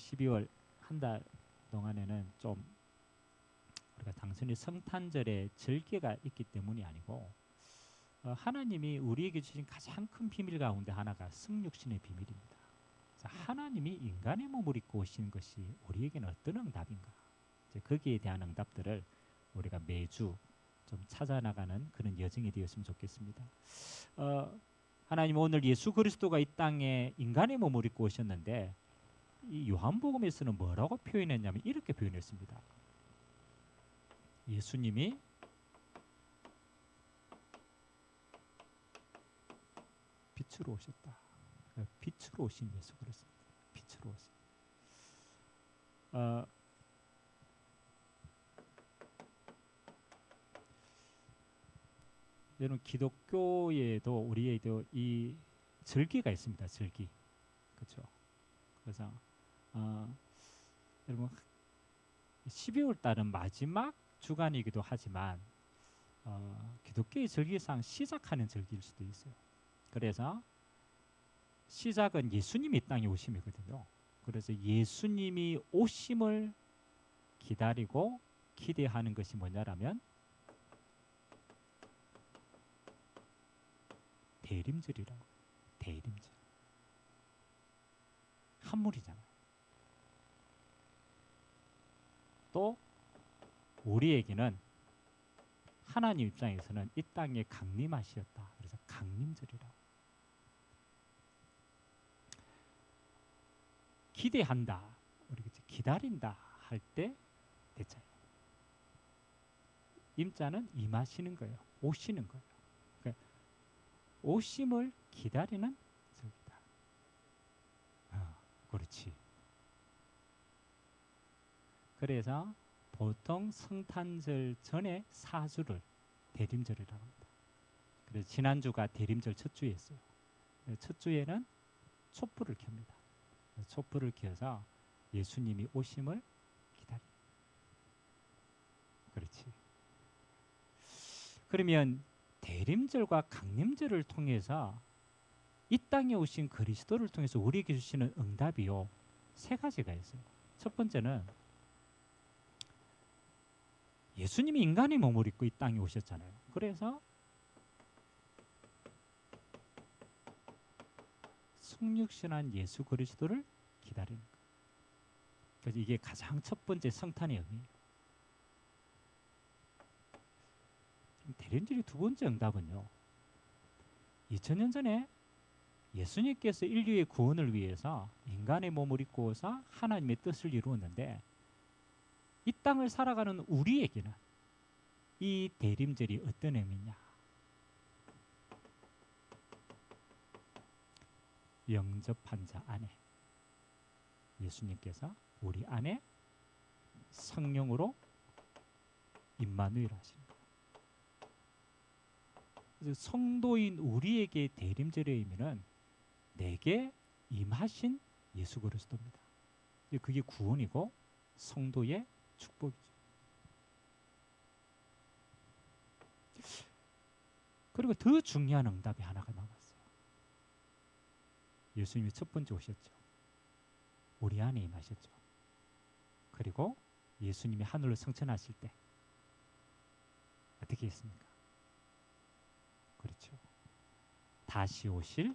12월 한 달 동안에는 좀 우리가 단순히 성탄절에 절기가 있기 때문이 아니고 하나님이 우리에게 주신 가장 큰 비밀 가운데 하나가 성육신의 비밀입니다. 하나님이 인간의 몸을 입고 오신 것이 우리에게는 어떤 응답인가? 이제 거기에 대한 응답들을 우리가 매주 좀 찾아나가는 그런 여정이 되었으면 좋겠습니다. 하나님 오늘 예수 그리스도가 이 땅에 인간의 몸을 입고 오셨는데 이 요한복음에서는 뭐라고 표현했냐면 이렇게 표현했습니다. 예수님이 빛으로 오셨다. 빛으로 오신 예수 그리스도. 빛으로 오신. 여러분 기독교에도 우리에도 이 절기가 있습니다. 절기. 그렇죠. 그래서 여러분 12월 달은 마지막 주간이기도 하지만 기독교의 절기상 시작하는 절기일 수도 있어요. 그래서 시작은 예수님이 이 땅에 오심이거든요. 그래서 예수님이 오심을 기다리고 기대하는 것이 뭐냐라면 대림절이라고. 대림절. 한물이잖아요. 또 우리에게는 하나님 입장에서는 이 땅에 강림하시었다. 그래서 강림절이라고. 기대한다. 우리 기다린다 할 때 대자예요. 임자는 임하시는 거예요. 오시는 거예요. 그러니까 오심을 기다리는 절기다. 그렇지. 그래서 보통 성탄절 전에 4주를 대림절이라고 합니다. 그래서 지난주가 대림절 첫 주였어요. 첫 주에는 촛불을 켭니다. 촛불을 켜서 예수님이 오심을 기다립니다. 그렇지. 그러면 대림절과 강림절을 통해서 이 땅에 오신 그리스도를 통해서 우리에게 주시는 응답이요. 3가지가 있어요. 첫 번째는 예수님이 인간의 몸을 입고 이 땅에 오셨잖아요. 그래서 성육신한 예수 그리스도를 기다리는 거예요. 그래서 이게 가장 첫 번째 성탄의 의미예요. 대림절의 두 번째 응답은요. 2000년 전에 예수님께서 인류의 구원을 위해서 인간의 몸을 입고 오사 하나님의 뜻을 이루었는데 이 땅을 살아가는 우리에게는 이 대림절이 어떤 의미냐? 영접한 자 안에 예수님께서 우리 안에 성령으로 임마누엘 하시는 거예요. 그래서 성도인 우리에게 대림절의 의미는 내게 임하신 예수 그리스도입니다. 그게 구원이고 성도의 축복이죠. 그리고 더 중요한 응답이 하나가 나왔어요. 예수님이 첫 번째 오셨죠. 우리 안에 임하셨죠. 그리고 예수님이 하늘로 승천하실 때 어떻게 했습니까? 그렇죠. 다시 오실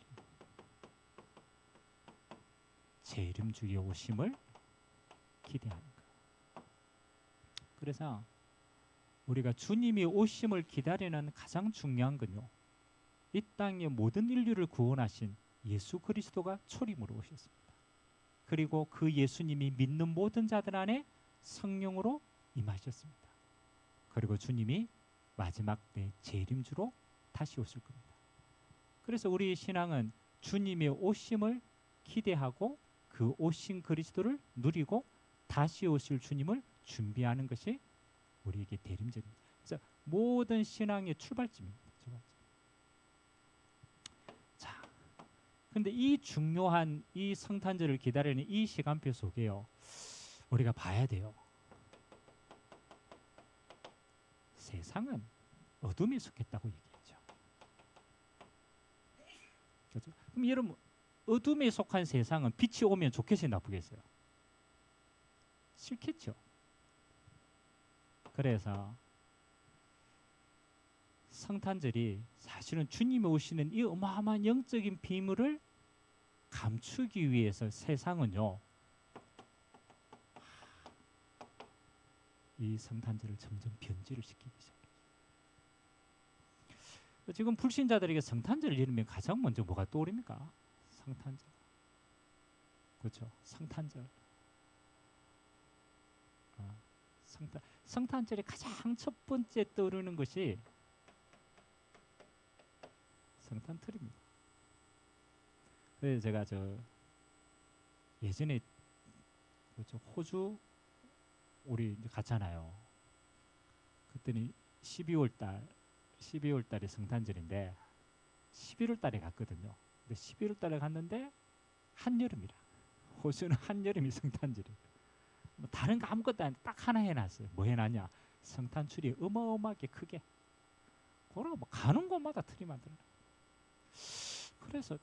재림주의 오심을 기대하는 거예요. 그래서 우리가 주님이 오심을 기다리는 가장 중요한 건요. 이 땅의 모든 인류를 구원하신 예수 그리스도가 초림으로 오셨습니다. 그리고 그 예수님이 믿는 모든 자들 안에 성령으로 임하셨습니다. 그리고 주님이 마지막 때 재림주로 다시 오실 겁니다. 그래서 우리의 신앙은 주님의 오심을 기대하고 그 오신 그리스도를 누리고 다시 오실 주님을 준비하는 것이 우리에게 대림절입니다. 그래서 모든 신앙의 출발점입니다. 자, 그런데 이 중요한 이 성탄절을 기다리는 이 시간표 속에요, 우리가 봐야 돼요. 세상은 어둠에 속했다고 얘기했죠. 그렇죠? 그럼 여러분, 어둠에 속한 세상은 빛이 오면 좋겠어요, 나쁘겠어요? 싫겠죠. 그래서 성탄절이 사실은 주님이 오시는 이 어마어마한 영적인 비밀을 감추기 위해서 세상은요, 이 성탄절을 점점 변질을 시키기 시작해요. 지금 불신자들에게 성탄절을 이르면 가장 먼저 뭐가 떠오릅니까? 성탄절. 그렇죠. 성탄절. 성탄절에 가장 첫 번째 떠오르는 것이 성탄틀입니다. 그래서 제가 예전에 그렇죠, 호주 우리 이제 갔잖아요. 그때는 12월 달에 성탄절인데 11월 달에 갔거든요. 근데 11월 달에 갔는데 한여름이라. 호주는 한여름이 성탄절이에요. 뭐 다른 거 아무것도 아닌데 딱 하나 해놨어요. 뭐 해놨냐? 성탄출이 어마어마하게 크게. 그러고 뭐 가는 곳마다 트리 만들어요. 그래서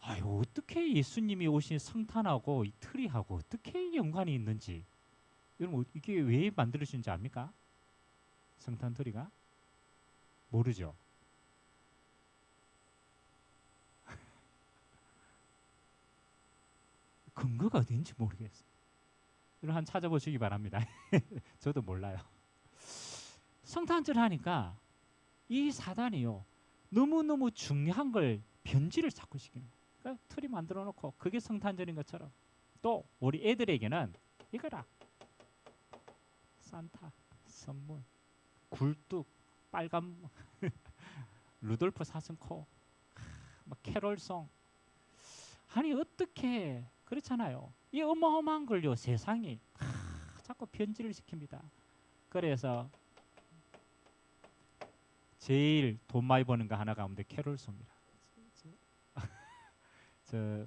아유, 어떻게 예수님이 오신 성탄하고 이 트리하고 어떻게 연관이 있는지, 여러분 이게 왜 만들어진지 압니까? 성탄 트리가? 모르죠. 근거가 어딘지 모르겠어요. 여러분 한 찾아보시기 바랍니다. 저도 몰라요. 성탄절 하니까 이 사단이요, 너무너무 중요한 걸 변질을 자꾸 시키는 거예요. 그러니까 틀이 만들어 놓고 그게 성탄절인 것처럼, 또 우리 애들에게는 이거라, 산타 선물, 굴뚝, 빨간 루돌프 사슴코, 막 캐롤송. 아니 어떻게 그렇잖아요. 이 어마어마한 걸요, 세상이 자꾸 변질을 시킵니다. 그래서 제일 돈 많이 버는 거 하나 가운데 캐롤송이라. 저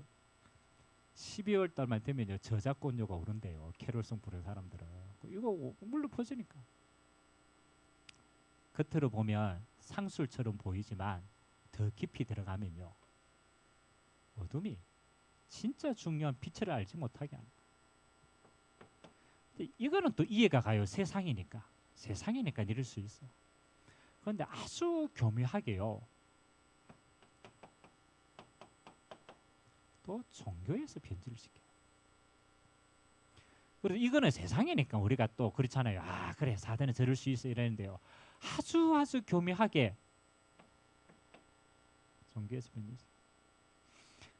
12월 달만 되면요, 저작권료가 오른대요. 캐롤송 부르는 사람들은. 이거 물로 퍼지니까. 겉으로 보면 상술처럼 보이지만 더 깊이 들어가면요, 어둠이 진짜 중요한 빛을 알지 못하게 합니다. 근데 이거는 또 이해가 가요. 세상이니까 이럴 수 있어. 그런데 아주 교묘하게요, 또 종교에서 변질을 시켜요. 그래서 이거는 세상이니까 우리가 또 그렇잖아요. 아 그래, 사단은 저럴 수 있어 이러는데요, 아주 교묘하게 종교에서 변질시켜요.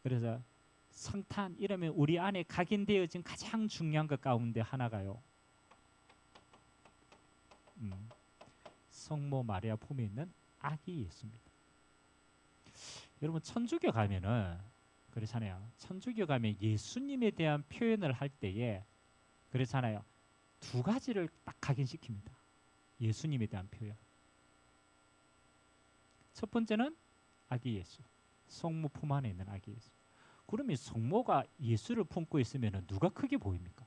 그래서 성탄 이러면 우리 안에 각인되어진 가장 중요한 것 가운데 하나가요, 성모 마리아 품에 있는 아기 예수입니다. 여러분 천주교 가면은 그렇잖아요. 천주교 가면 예수님에 대한 표현을 할 때에 그렇잖아요, 두 가지를 딱 각인시킵니다. 예수님에 대한 표현. 첫 번째는 아기 예수, 성모 품 안에 있는 아기 예수. 그러면 성모가 예수를 품고 있으면 누가 크게 보입니까?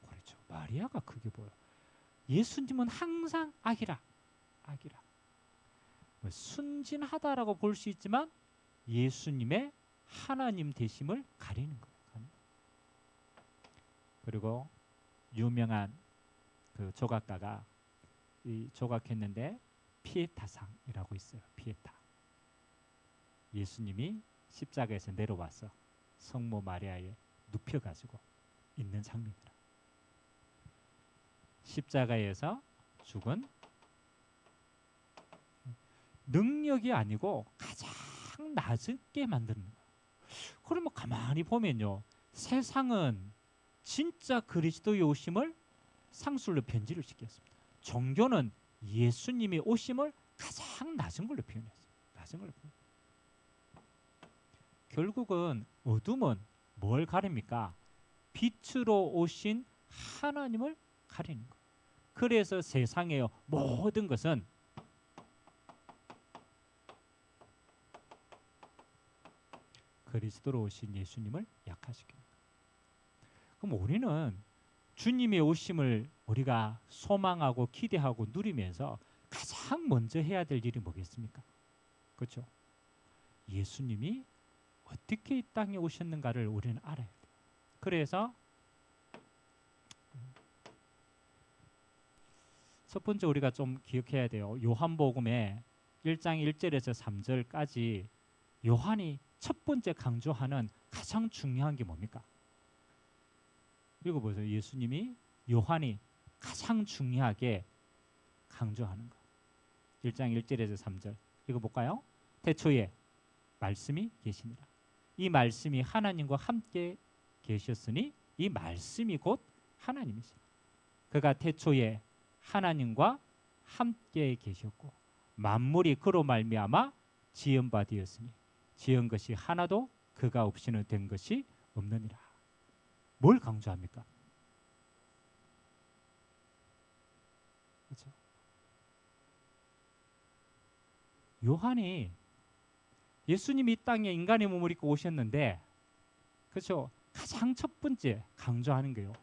그렇죠, 마리아가 크게 보여. 예수님은 항상 아기라. 순진하다라고 볼 수 있지만 예수님의 하나님 되심을 가리는 거예요. 그리고 유명한 그 조각가가 이 조각했는데 피에타상이라고 있어요. 피에타. 예수님이 십자가에서 내려와서 성모 마리아에 눕혀가지고 있는 장면이라. 십자가에서 죽은 능력이 아니고 가장 낮게 만드는 거예요. 그러면 가만히 보면요, 세상은 진짜 그리스도의 오심을 상술로 변질을 시켰습니다. 종교는 예수님의 오심을 가장 낮은 걸로 표현했어요. 낮은 걸로 표현. 결국은 어둠은 뭘 가립니까? 빛으로 오신 하나님을 가리는 거예요. 그래서 세상의 모든 것은 그리스도로 오신 예수님을 약화시키는 거예요. 그럼 우리는 주님의 오심을 우리가 소망하고 기대하고 누리면서 가장 먼저 해야 될 일이 뭐겠습니까? 그렇죠? 예수님이 어떻게 이 땅에 오셨는가를 우리는 알아야 돼요. 그래서 첫 번째 우리가 좀 기억해야 돼요. 요한복음에 1장 1절에서 3절까지 요한이 첫 번째 강조하는 가장 중요한 게 뭡니까? 읽어보세요. 예수님이 요한이 가장 중요하게 강조하는 거. 1장 1절에서 3절 읽어볼까요? 태초에 말씀이 계시니라. 이 말씀이 하나님과 함께 계셨으니 이 말씀이 곧 하나님이시라. 그가 태초에 하나님과 함께 계셨고 만물이 그로 말미암아 지은 바 되었으니 지은 것이 하나도 그가 없이는 된 것이 없느니라. 뭘 강조합니까? 그렇죠? 요한이 예수님이 이 땅에 인간의 몸을 입고 오셨는데, 그렇죠? 가장 첫 번째 강조하는 거예요.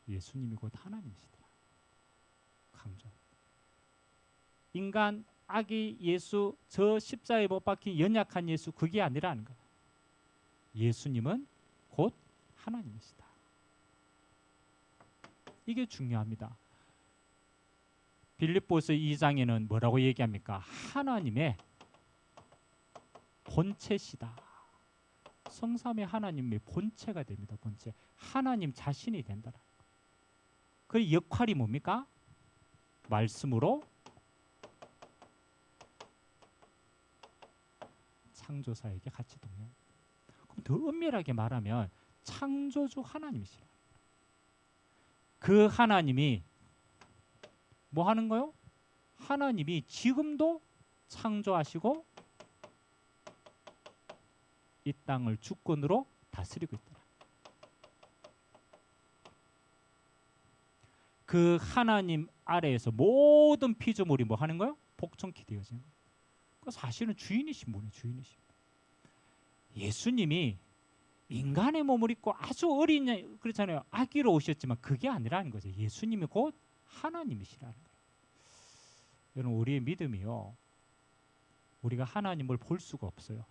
예수님이 곧 하나님이시다. 강조. 인간 아기 예수, 저 십자가에 못 박힌 연약한 예수, 그게 아니라는 거예요. 예수님은 곧 하나님이시다. 이게 중요합니다. 빌립보서 2장에는 뭐라고 얘기합니까? 하나님의 본체시다. 성삼위 하나님의 본체가 됩니다. 본체. 하나님 자신이 된다. 그 역할이 뭡니까? 말씀으로 창조사에게 같이 동행. 그럼 더 엄밀하게 말하면 창조주 하나님이시라. 그 하나님이 뭐 하는 거요? 하나님이 지금도 창조하시고 이 땅을 주권으로 다스리고 있더라. 그 하나님 아래에서 모든 피조물이 뭐 하는 거요? 복종케 되어지는 거예요. 그 사실은 주인이신 분이에요. 주인이신 분. 예수님이 인간의 몸을 입고 아주 어린, 그렇잖아요. 아기로 오셨지만 그게 아니라는 거죠. 예수님이 곧 하나님이시라는 거예요. 여러분, 우리의 믿음이요, 우리가 하나님을 볼 수가 없어요.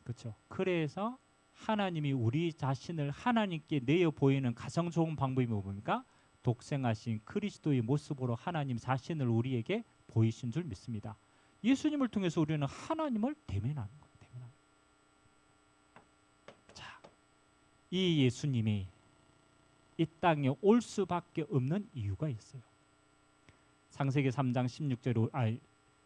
그렇죠? 그래서 하나님이 우리 자신을 하나님께 내어 보이는 가장 좋은 방법이 뭡니까? 독생하신 그리스도의 모습으로 하나님 자신을 우리에게 보이신 줄 믿습니다. 예수님을 통해서 우리는 하나님을 대면하는 거예요. 대면하는 거예요. 자, 이 예수님이 이 땅에 올 수밖에 없는 이유가 있어요. 창세기 3장 16절,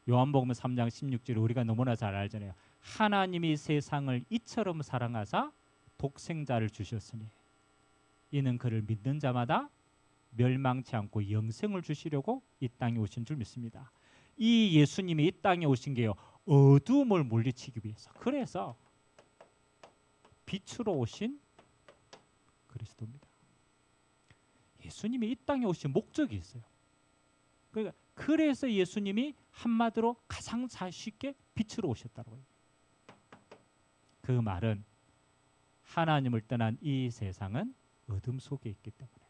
요한복음 3장 16절 우리가 너무나 잘 알잖아요. 하나님이 세상을 이처럼 사랑하사 독생자를 주셨으니 이는 그를 믿는 자마다 멸망치 않고 영생을 주시려고 이 땅에 오신 줄 믿습니다. 이 예수님이 이 땅에 오신 게요, 어두움을 물리치기 위해서. 그래서 빛으로 오신 그리스도입니다. 예수님이 이 땅에 오신 목적이 있어요. 그러니까 그래서 예수님이 한마디로 가장 쉽게 빛으로 오셨다고 해요. 그 말은 하나님을 떠난 이 세상은 어둠 속에 있기 때문에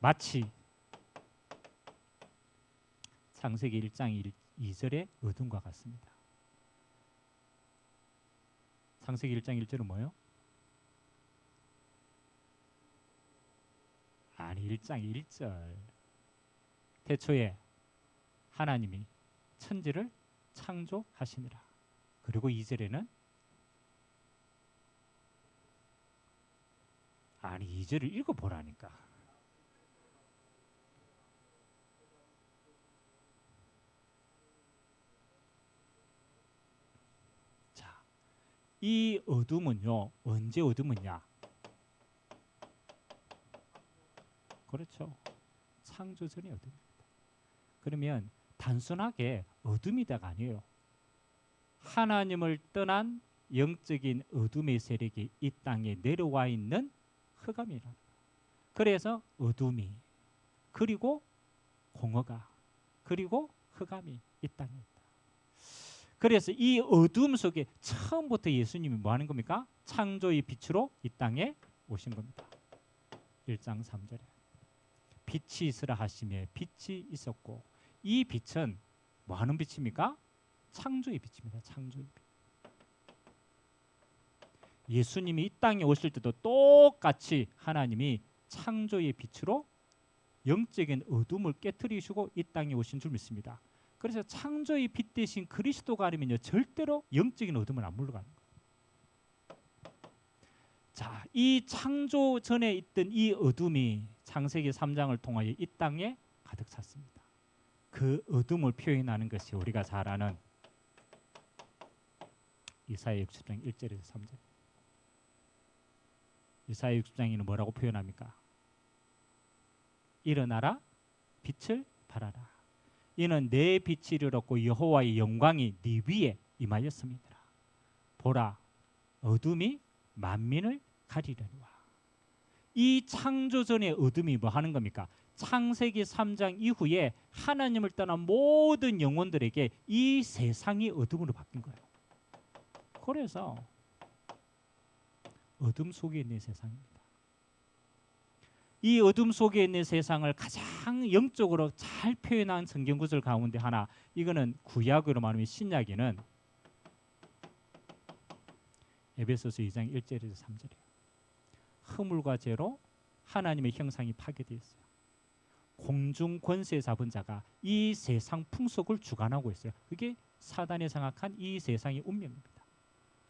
마치 창세기 1장 2절의 어둠과 같습니다. 창세기 1장 1절은 뭐예요? 아니, 1장 1절. 태초에 하나님이 천지를 창조하시니라. 그리고 2절에는 아니, 2절을 읽어보라니까. 자, 이 어둠은요, 언제 어둠이냐? 그렇죠. 창조 전의 어둠입니다. 그러면 단순하게 어둠이다가 아니에요. 하나님을 떠난 영적인 어둠의 세력이 이 땅에 내려와 있는 흑암이라는 거예요. 그래서 어둠이, 그리고 공허가, 그리고 흑암이 이 땅에 있다. 그래서 이 어둠 속에 처음부터 예수님이 뭐 하는 겁니까? 창조의 빛으로 이 땅에 오신 겁니다. 1장 3절에 빛이 있으라 하시며 빛이 있었고, 이 빛은 뭐 하는 빛입니까? 창조의 빛입니다. 창조의 빛. 예수님이 이 땅에 오실 때도 똑같이 하나님이 창조의 빛으로 영적인 어둠을 깨뜨리시고 이 땅에 오신 줄 믿습니다. 그래서 창조의 빛 대신 그리스도가 아니면요 절대로 영적인 어둠을 안 물러가는 거예요. 자, 이 창조 전에 있던 이 어둠이 창세기 3장을 통하여 이 땅에 가득 찼습니다. 그 어둠을 표현하는 것이 우리가 잘 아는 이사야 60장 1절에서 3절. 이사야 60장에는 뭐라고 표현합니까? 일어나라 빛을 발하라. 이는 내 빛이 이르렀고 여호와의 영광이 네 위에 임하였음이니라. 보라 어둠이 만민을 가리려니와. 이 창조전의 어둠이 뭐 하는 겁니까? 창세기 3장 이후에 하나님을 떠난 모든 영혼들에게 이 세상이 어둠으로 바뀐 거예요. 그래서 어둠 속에 있는 세상입니다. 이 어둠 속에 있는 세상을 가장 영적으로 잘 표현한 성경 구절 가운데 하나, 이거는 구약으로 말하면 신약에는 에베소서 2장 1절에서 3절이에요. 허물과 죄로 하나님의 형상이 파괴되어 있어요. 공중 권세 잡은 자가 이 세상 풍속을 주관하고 있어요. 그게 사단이 장악한 이 세상의 운명입니다.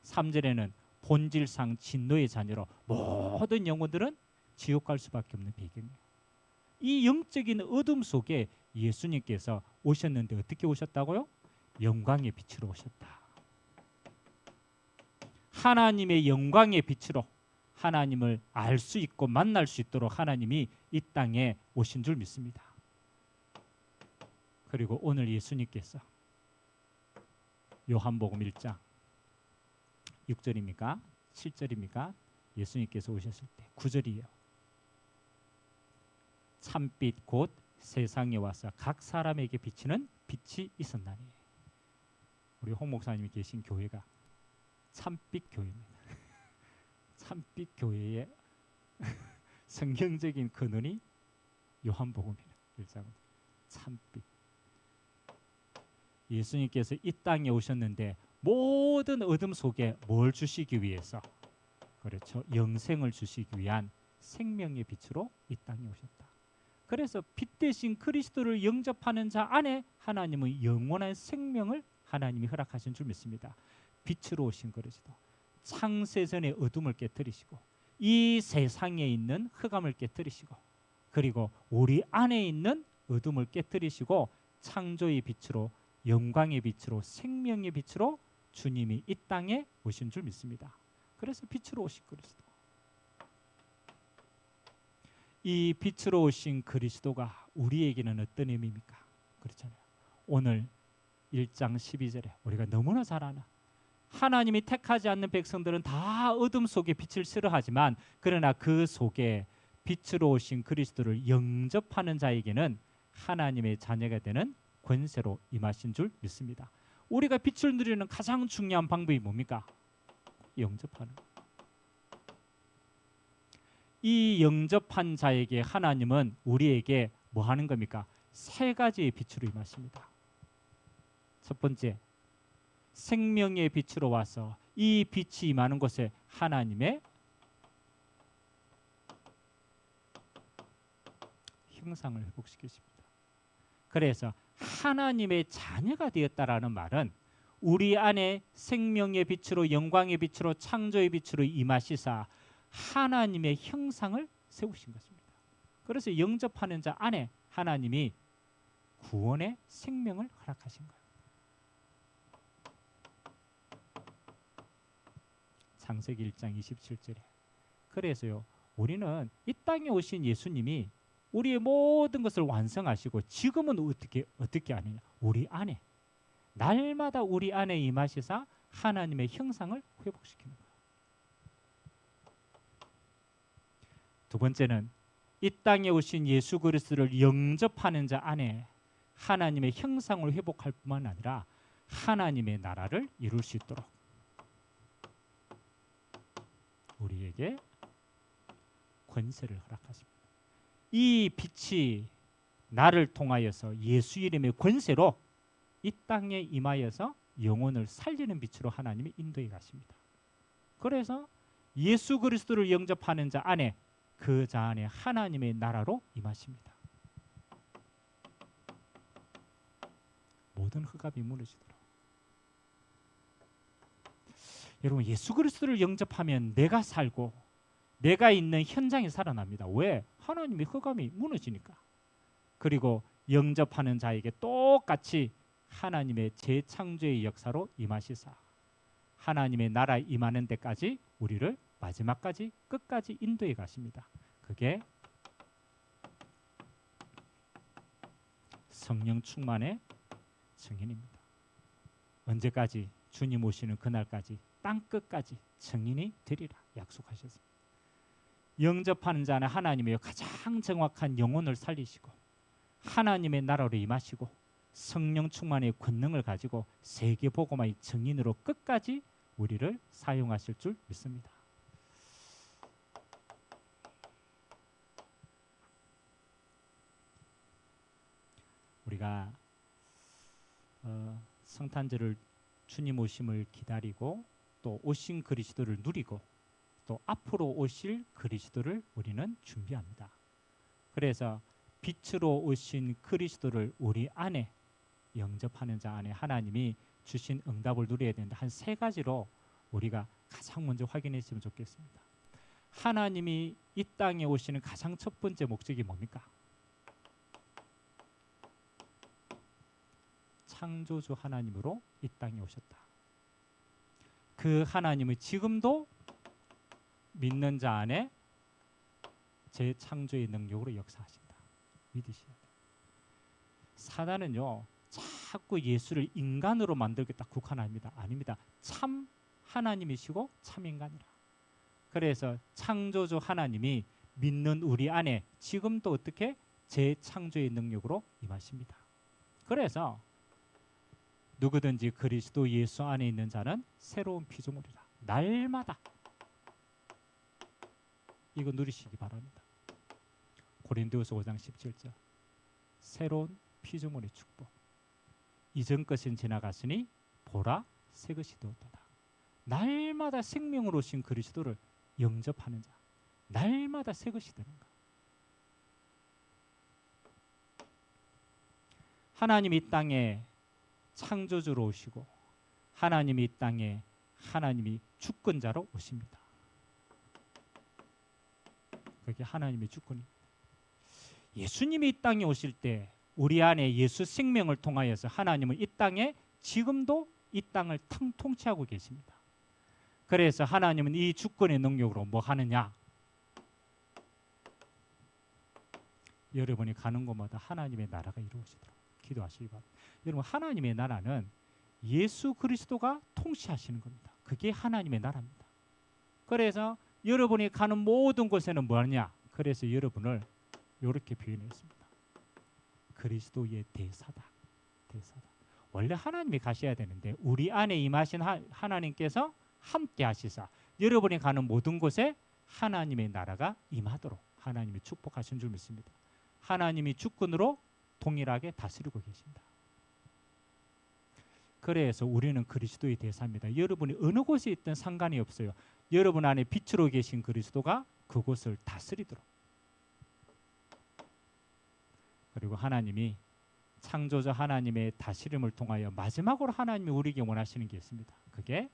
3절에는 본질상 진노의 자녀로 모든 영혼들은 지옥 갈 수밖에 없는 배경이에요. 이 영적인 어둠 속에 예수님께서 오셨는데 어떻게 오셨다고요? 영광의 빛으로 오셨다. 하나님의 영광의 빛으로 하나님을 알 수 있고 만날 수 있도록 하나님이 이 땅에 오신 줄 믿습니다. 그리고 오늘 예수님께서 요한복음 1장 6절입니까? 7절입니까? 예수님께서 오셨을 때 9절이에요. 참빛 곧 세상에 와서 각 사람에게 비치는 빛이 있었나니. 우리 홍 목사님이 계신 교회가 참빛 교회입니다. 참빛 교회의 성경적인 근원이 요한복음이에요. 1장은 참빛. 예수님께서 이 땅에 오셨는데 모든 어둠 속에 뭘 주시기 위해서? 그렇죠. 영생을 주시기 위한 생명의 빛으로 이 땅에 오셨다. 그래서 빛 대신 그리스도를 영접하는 자 안에 하나님은 영원한 생명을 하나님이 허락하신 줄 믿습니다. 빛으로 오신 그리스도, 창세전의 어둠을 깨뜨리시고 이 세상에 있는 흑암을 깨뜨리시고 그리고 우리 안에 있는 어둠을 깨뜨리시고 창조의 빛으로, 영광의 빛으로, 생명의 빛으로 주님이 이 땅에 오신 줄 믿습니다. 그래서 빛으로 오신 그리스도. 이 빛으로 오신 그리스도가 우리에게는 어떤 의미입니까? 그렇잖아요. 오늘 1장 12절에 우리가 너무나 잘 아는, 하나님이 택하지 않는 백성들은 다 어둠 속에 빛을 싫어하지만 그러나 그 속에 빛으로 오신 그리스도를 영접하는 자에게는 하나님의 자녀가 되는 권세로 임하신 줄 믿습니다. 우리가 빛을 누리는 가장 중요한 방법이 뭡니까? 영접하는 것. 이 영접한 자에게 하나님은 우리에게 뭐 하는 겁니까? 세 가지의 빛으로 임하십니다. 첫 번째, 생명의 빛으로 와서 이 빛이 임하는 곳에 하나님의 형상을 회복시키십니다. 그래서 하나님의 자녀가 되었다라는 말은 우리 안에 생명의 빛으로, 영광의 빛으로, 창조의 빛으로 임하시사 하나님의 형상을 세우신 것입니다. 그래서 영접하는 자 안에 하나님이 구원의 생명을 허락하신 거예요. 창세기 1장 27절에 그래서요 우리는 이 땅에 오신 예수님이 우리의 모든 것을 완성하시고 지금은 어떻게 하느냐? 우리 안에 날마다 우리 안에 임하시사 하나님의 형상을 회복시키는 거예요. 두 번째는 이 땅에 오신 예수 그리스도를 영접하는 자 안에 하나님의 형상을 회복할 뿐만 아니라 하나님의 나라를 이룰 수 있도록 우리에게 권세를 허락하십니다. 이 빛이 나를 통하여서 예수 이름의 권세로 이 땅에 임하여서 영혼을 살리는 빛으로 하나님이 인도해 가십니다. 그래서 예수 그리스도를 영접하는 자 안에 그 자 안에 하나님의 나라로 임하십니다. 모든 흑암이 무너지도록. 여러분, 예수 그리스도를 영접하면 내가 살고 내가 있는 현장이 살아납니다. 왜? 하나님의 흑암이 무너지니까. 그리고 영접하는 자에게 똑같이 하나님의 재창조의 역사로 임하시사 하나님의 나라에 임하는 데까지 우리를 마지막까지 끝까지 인도해 가십니다. 그게 성령 충만의 증인입니다. 언제까지? 주님 오시는 그날까지 땅 끝까지 증인이 되리라 약속하셨습니다. 영접하는 자는 하나님의 가장 정확한 영혼을 살리시고 하나님의 나라로 임하시고 성령 충만의 권능을 가지고 세계복음화의 증인으로 끝까지 우리를 사용하실 줄 믿습니다. 우리가 성탄절을 주님 오심을 기다리고 또 오신 그리스도를 누리고 또 앞으로 오실 그리스도를 우리는 준비합니다. 그래서 빛으로 오신 그리스도를 우리 안에 영접하는 자 안에 하나님이 주신 응답을 누려야 되는데 한 세 가지로 우리가 가장 먼저 확인했으면 좋겠습니다. 하나님이 이 땅에 오시는 가장 첫 번째 목적이 뭡니까? 창조주 하나님으로 이 땅에 오셨다. 그 하나님은 지금도 믿는 자 안에 재창조의 능력으로 역사하신다. 믿으셔야 돼요. 사단은요 자꾸 예수를 인간으로 만들겠다 국한합니다. 아닙니다. 참 하나님이시고 참 인간이라. 그래서 창조주 하나님이 믿는 우리 안에 지금도 어떻게 재창조의 능력으로 임하십니다. 그래서 누구든지 그리스도 예수 안에 있는 자는 새로운 피조물이라. 날마다 이거 누리시기 바랍니다. 고린도후서 5장 17절 새로운 피조물의 축복. 이전 것은 지나갔으니 보라 새 것이 되었도다. 날마다 생명으로 오신 그리스도를 영접하는 자 날마다 새 것이 되는 것. 하나님이 이 땅에 창조주로 오시고 하나님이 이 땅에 하나님이 주권자로 오십니다. 그게 하나님의 주권입니다. 예수님이 이 땅에 오실 때 우리 안에 예수 생명을 통하여서 하나님은 이 땅에 지금도 이 땅을 통치하고 계십니다. 그래서 하나님은 이 주권의 능력으로 뭐 하느냐? 여러분이 가는 곳마다 하나님의 나라가 이루어지도록 기도하시기 바랍니다. 여러분, 하나님의 나라는 예수 그리스도가 통치하시는 겁니다. 그게 하나님의 나라입니다. 그래서 여러분이 가는 모든 곳에는 뭐하냐? 그래서 여러분을 이렇게 표현했습니다. 그리스도의 대사다. 대사다. 원래 하나님이 가셔야 되는데 우리 안에 임하신 하나님께서 함께 하시사 여러분이 가는 모든 곳에 하나님의 나라가 임하도록 하나님이 축복하신 줄 믿습니다. 하나님이 주권으로 동일하게 다스리고 계십니다. 그래서 우리는 그리스도의 대사입니다. 여러분이 어느 곳에 있든 상관이 없어요. 여러분 안에 빛으로 계신 그리스도가 그곳을 다스리도록. 그리고 하나님이 창조자 하나님의 다스림을 통하여 마지막으로 하나님이 우리에게 원하시는 게 있습니다. 그게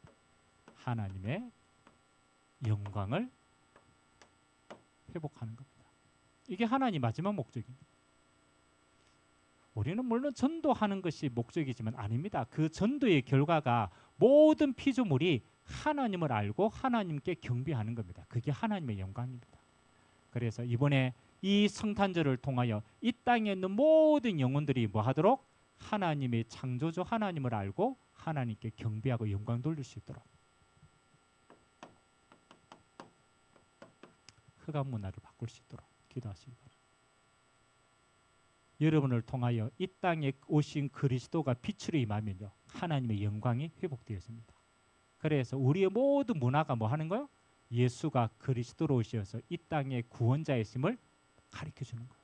하나님의 영광을 회복하는 겁니다. 이게 하나님 마지막 목적입니다. 우리는 물론 전도하는 것이 목적이지만 아닙니다. 그 전도의 결과가 모든 피조물이 하나님을 알고 하나님께 경배하는 겁니다. 그게 하나님의 영광입니다. 그래서 이번에 이 성탄절을 통하여 이 땅에 있는 모든 영혼들이 뭐 하도록? 하나님의 창조주 하나님을 알고 하나님께 경배하고 영광 돌릴 수 있도록 흑암 문화를 바꿀 수 있도록 기도하시기 바랍니다. 여러분을 통하여 이 땅에 오신 그리스도가 빛으로 임하면요 하나님의 영광이 회복되었습니다. 그래서 우리의 모든 문화가 뭐 하는 거예요? 예수가 그리스도로 오셔서 이 땅의 구원자이심을 가르쳐주는 거예요.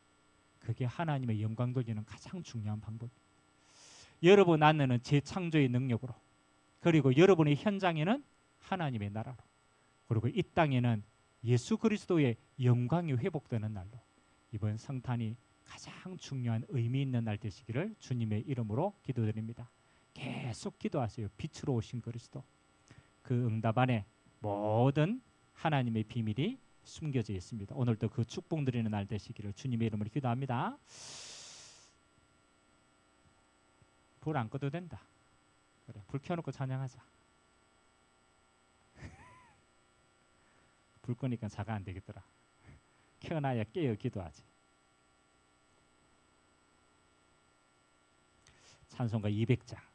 그게 하나님의 영광 돌리는 가장 중요한 방법입니다. 여러분 안에는 재창조의 능력으로 그리고 여러분의 현장에는 하나님의 나라로 그리고 이 땅에는 예수 그리스도의 영광이 회복되는 날로 이번 성탄이 가장 중요한 의미 있는 날 되시기를 주님의 이름으로 기도드립니다. 계속 기도하세요. 빛으로 오신 그리스도. 그 응답 안에 모든 하나님의 비밀이 숨겨져 있습니다. 오늘도 그 축복 드리는 날 되시기를 주님의 이름으로 기도합니다. 불 안 꺼도 된다. 그래, 불 켜놓고 찬양하자. 불 끄니까 자가 안 되겠더라. 켜놔야 깨어 기도하지. 찬송가 200장.